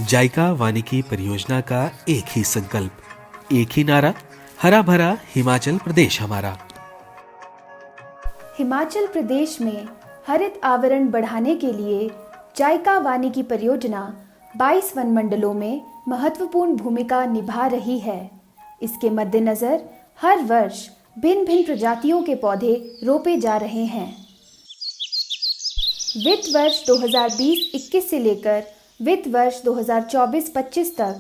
जायका वानिकी परियोजना का एक ही संकल्प, एक ही नारा, हरा भरा हिमाचल प्रदेश हमारा। हिमाचल प्रदेश में हरित आवरण बढ़ाने के लिए जायका वानिकी परियोजना 22 वनमंडलों में महत्वपूर्ण भूमिका निभा रही है। इसके मद्देनजर हर वर्ष भिन्न भिन्न प्रजातियों के पौधे रोपे जा रहे हैं। वित्त वर्ष 2020-21 से लेकर वित्त वर्ष 2024-25 तक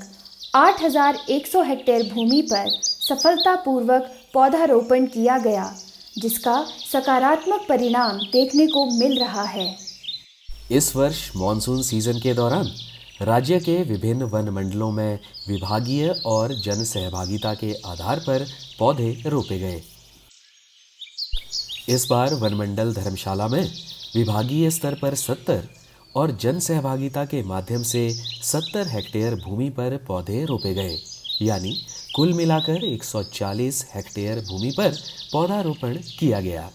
8,100 हेक्टेयर भूमि पर सफलतापूर्वक पौधारोपण किया गया, जिसका सकारात्मक परिणाम देखने को मिल रहा है। इस वर्ष मॉनसून सीजन के दौरान राज्य के विभिन्न वन मंडलों में विभागीय और जन सहभागिता के आधार पर पौधे रोपे गए। इस बार वन मंडल धर्मशाला में विभागीय स्तर पर 70 और जन सहभागिता के माध्यम से 70 हेक्टेयर भूमि पर पौधे रोपे गए, यानी कुल मिलाकर 140 हेक्टेयर भूमि पर पौधारोपण किया गया।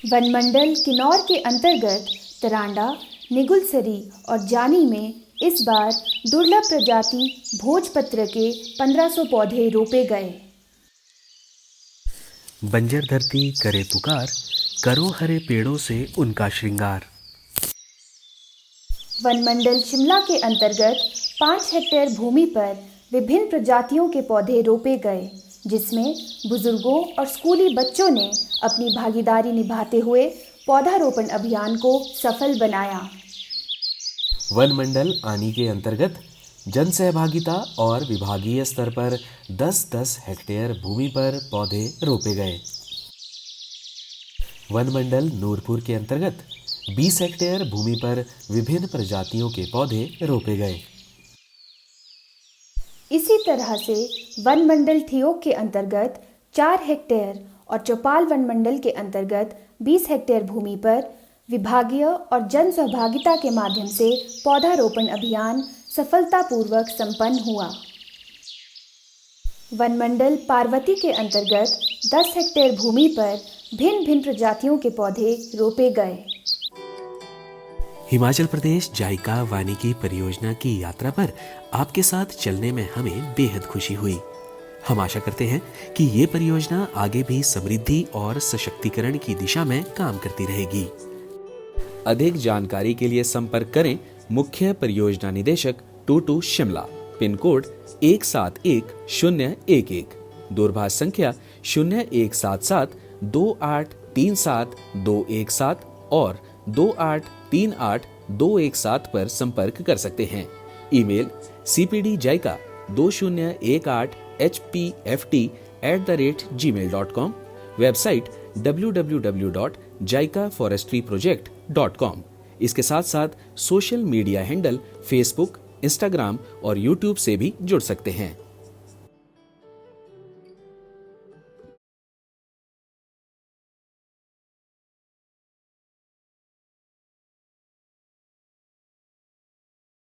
वन मंडल किन्नौर के अंतर्गत तरांडा, निगुलसरी और जानी में इस बार दुर्लभ प्रजाति भोजपत्र के 1500 पौधे रोपे गए। बंजर धरती करे पुकार, करो हरे पेड़ों से उनका श्रृंगार। वन मंडल शिमला के अंतर्गत 5 हेक्टेयर भूमि पर विभिन्न प्रजातियों के पौधे रोपे गए, जिसमें बुजुर्गों और स्कूली बच्चों ने अपनी भागीदारी निभाते हुए पौधारोपण अभियान को सफल बनाया। वन मंडल आनी के अंतर्गत जन सहभागिता और विभागीय स्तर पर 10-10 हेक्टेयर भूमि पर पौधे रोपे गए। वन मंडल नूरपुर के अंतर्गत 20 हेक्टेयर भूमि पर विभिन्न प्रजातियों के पौधे रोपे गए। इसी तरह से वन मंडल थियोग के अंतर्गत 4 हेक्टेयर और चौपाल वन मंडल के अंतर्गत 20 हेक्टेयर भूमि पर विभागीय और जन सहभागिता के माध्यम से पौधारोपण अभियान सफलतापूर्वक संपन्न हुआ। वन मंडल पार्वती के अंतर्गत 10 हेक्टेयर भूमि पर भिन्न भिन्न प्रजातियों के पौधे रोपे गए। हिमाचल प्रदेश जायका वानिकी परियोजना की यात्रा पर आपके साथ चलने में हमें बेहद खुशी हुई। हम आशा करते हैं कि ये परियोजना आगे भी समृद्धि और सशक्तिकरण की दिशा में काम करती रहेगी। अधिक जानकारी के लिए संपर्क करें मुख्य परियोजना निदेशक टूटू शिमला, पिन कोड 171011, दूरभाष संख्या 0177 2837 217 और 2838 पर संपर्क कर सकते हैं। Email cpdjaica201@hpft@gmail.com, website www.jaicaforestryproject.com। इसके साथ साथ social media handle Facebook, Instagram और यूट्यूब से भी जुड़ सकते हैं।